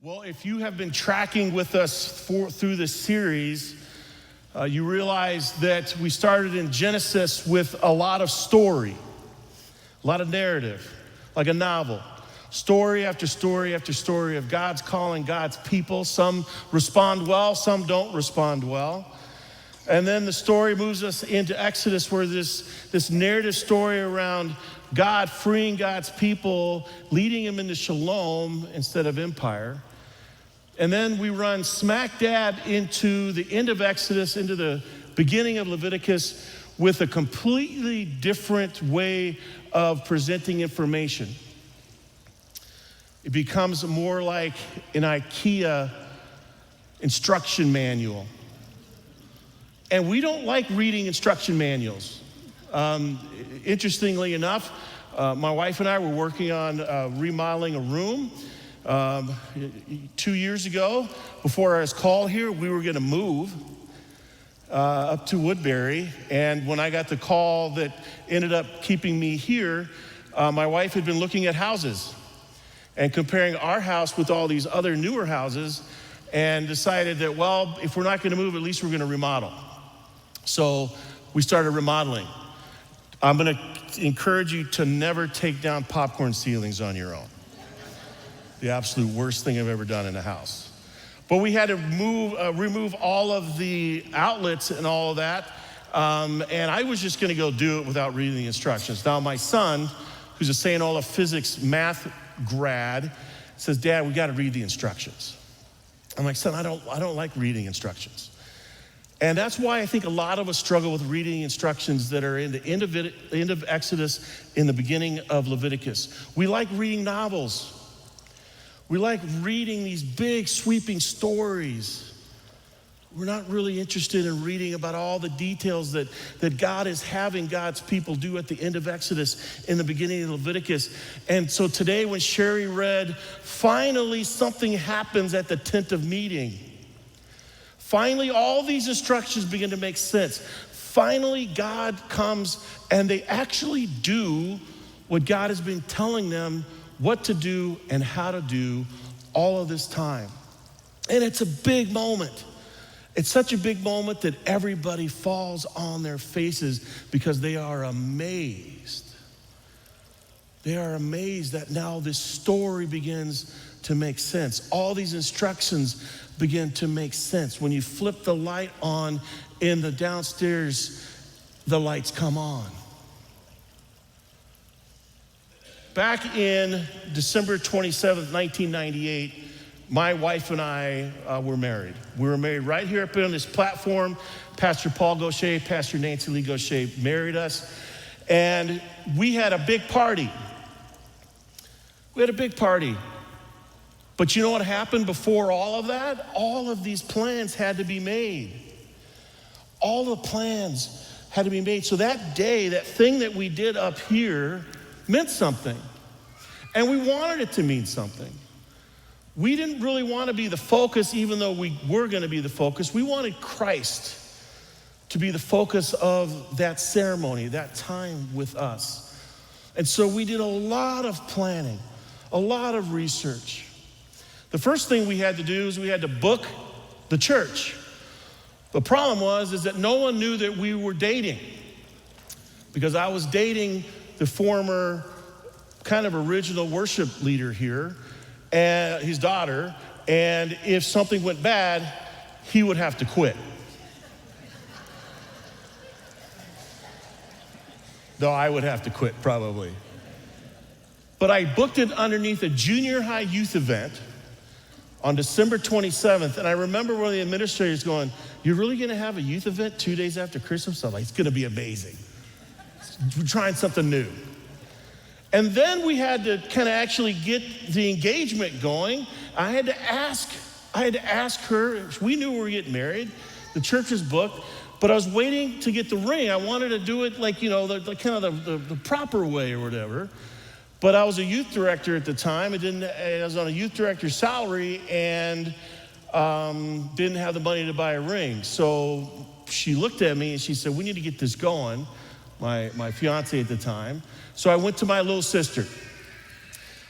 Well, if you have been tracking with us through this series, you realize that we started in Genesis with a lot of story, a lot of narrative, like a novel. Story after story after story of God's calling God's people. Some respond well, some don't respond well. And then the story moves us into Exodus, where this narrative story around God freeing God's people, leading them into shalom instead of empire. And then we run smack dab into the end of Exodus, into the beginning of Leviticus, with a completely different way of presenting information. It becomes more like an IKEA instruction manual. And we don't like reading instruction manuals. Interestingly enough, my wife and I were working on remodeling a room. 2 years ago, before I was called here, we were gonna move up to Woodbury. And when I got the call that ended up keeping me here, my wife had been looking at houses and comparing our house with all these other newer houses, and decided that, well, if we're not gonna move, at least we're gonna remodel. So we started remodeling. I'm gonna encourage you to never take down popcorn ceilings on your own. The absolute worst thing I've ever done in a house. But we had to remove all of the outlets and all of that. And I was just gonna go do it without reading the instructions. Now my son, who's a St. Olaf physics math grad, says, "Dad, we gotta read the instructions." I'm like, "Son, I don't like reading instructions." And that's why I think a lot of us struggle with reading instructions that are in the end of Exodus, in the beginning of Leviticus. We like reading novels. We like reading these big sweeping stories. We're not really interested in reading about all the details that God is having God's people do at the end of Exodus, in the beginning of Leviticus. And so today when Sherry read, finally something happens at the tent of meeting. Finally, all these instructions begin to make sense. Finally, God comes and they actually do what God has been telling them what to do and how to do all of this time. And it's a big moment. It's such a big moment that everybody falls on their faces because they are amazed. They are amazed that now this story begins to make sense. All these instructions begin to make sense. When you flip the light on in the downstairs, the lights come on. Back in December 27th, 1998, my wife and I were married. We were married right here up on this platform. Pastor Paul Gaucher, Pastor Nancy Lee Gaucher married us. And we had a big party. We had a big party. But you know what happened before all of that? All of these plans had to be made. All the plans had to be made. So that day, that thing that we did up here meant something. And we wanted it to mean something. We didn't really want to be the focus, even though we were going to be the focus. We wanted Christ to be the focus of that ceremony, that time with us. And so we did a lot of planning, a lot of research. The first thing we had to do is we had to book the church. The problem is that no one knew that we were dating, because I was dating the former kind of original worship leader here, and his daughter, and if something went bad, he would have to quit. Though I would have to quit probably. But I booked it underneath a junior high youth event on December 27th, and I remember one of the administrators going, "You're really gonna have a youth event 2 days after Christmas?" I'm like, "It's gonna be amazing. We're trying something new." And then we had to kind of actually get the engagement going. I had to ask her. We knew we were getting married. The church was booked, but I was waiting to get the ring. I wanted to do it like, the kind of the proper way or whatever. But I was a youth director at the time. I was on a youth director's salary and didn't have the money to buy a ring. So she looked at me and she said, "We need to get this going." My fiance at the time. So I went to my little sister.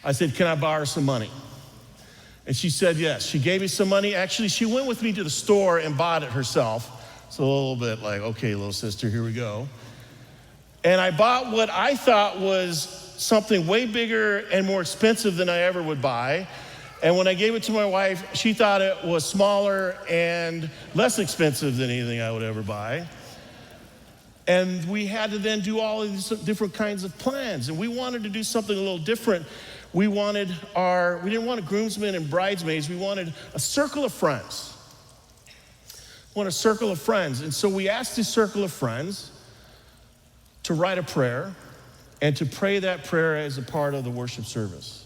I said, "Can I borrow some money?" And she said yes. She gave me some money. Actually, she went with me to the store and bought it herself. So a little bit like, okay, little sister, here we go. And I bought what I thought was something way bigger and more expensive than I ever would buy. And when I gave it to my wife, she thought it was smaller and less expensive than anything I would ever buy. And we had to then do all of these different kinds of plans. And we wanted to do something a little different. We didn't want a groomsmen and bridesmaids. We wanted a circle of friends. We wanted a circle of friends. And so we asked this circle of friends to write a prayer and to pray that prayer as a part of the worship service.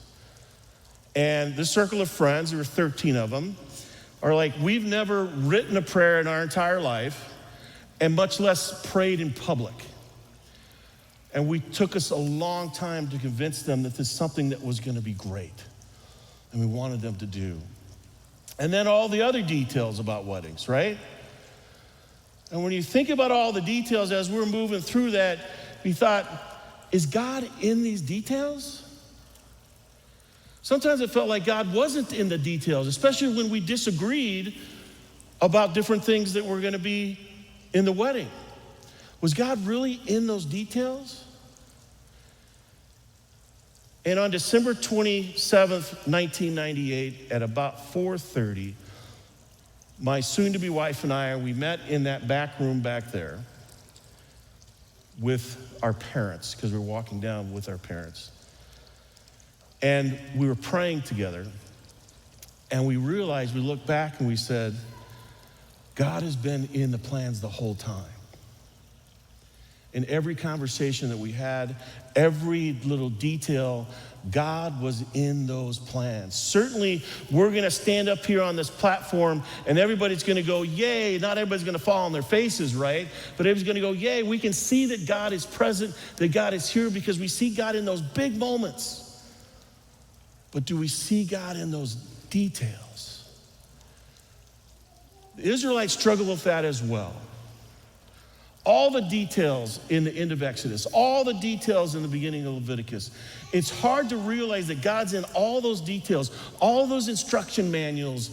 And the circle of friends, there were 13 of them, are like, we've never written a prayer in our entire life, and much less prayed in public. And we took us a long time to convince them that this is something that was gonna be great, and we wanted them to do. And then all the other details about weddings, right? And when you think about all the details as we're moving through that, we thought, is God in these details? Sometimes it felt like God wasn't in the details, especially when we disagreed about different things that were gonna be in the wedding. Was God really in those details? And on December 27th, 1998, at about 4:30, my soon-to-be wife and I, we met in that back room back there with our parents, because we were walking down with our parents. And we were praying together, and we realized, we looked back and we said, God has been in the plans the whole time. In every conversation that we had, every little detail, God was in those plans. Certainly, we're gonna stand up here on this platform and everybody's gonna go, yay. Not everybody's gonna fall on their faces, right? But everybody's gonna go, yay. We can see that God is present, that God is here, because we see God in those big moments. But do we see God in those details? The Israelites struggle with that as well. All the details in the end of Exodus, all the details in the beginning of Leviticus, it's hard to realize that God's in all those details, all those instruction manuals,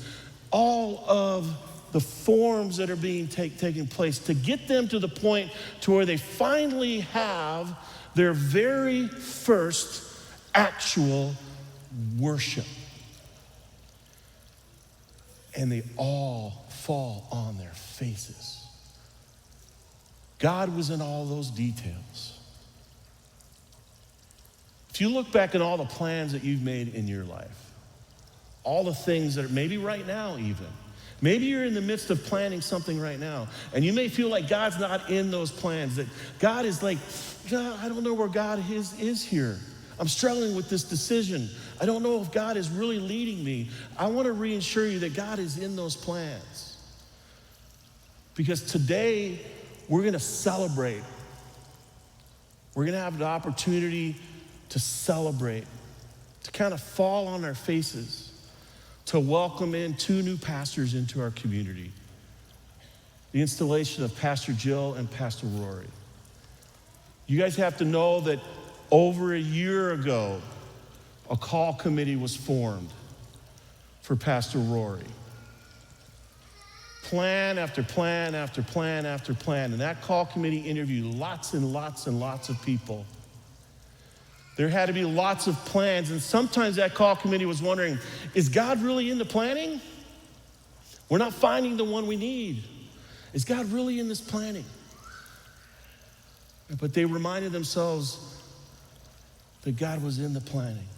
all of the forms that are being taking place to get them to the point to where they finally have their very first actual worship. And they all fall on their faces. God was in all those details. If you look back at all the plans that you've made in your life, all the things that are maybe right now even, maybe you're in the midst of planning something right now, and you may feel like God's not in those plans, that God is like, I don't know where God is here. I'm struggling with this decision. I don't know if God is really leading me. I want to reassure you that God is in those plans. Because today, we're gonna celebrate. We're gonna have the opportunity to celebrate, to kind of fall on our faces, to welcome in 2 new pastors into our community. The installation of Pastor Jill and Pastor Rory. You guys have to know that over a year ago, a call committee was formed for Pastor Rory. Plan after plan after plan after plan. And that call committee interviewed lots and lots and lots of people. There had to be lots of plans. And sometimes that call committee was wondering, is God really in the planning? We're not finding the one we need. Is God really in this planning? But they reminded themselves that God was in the planning.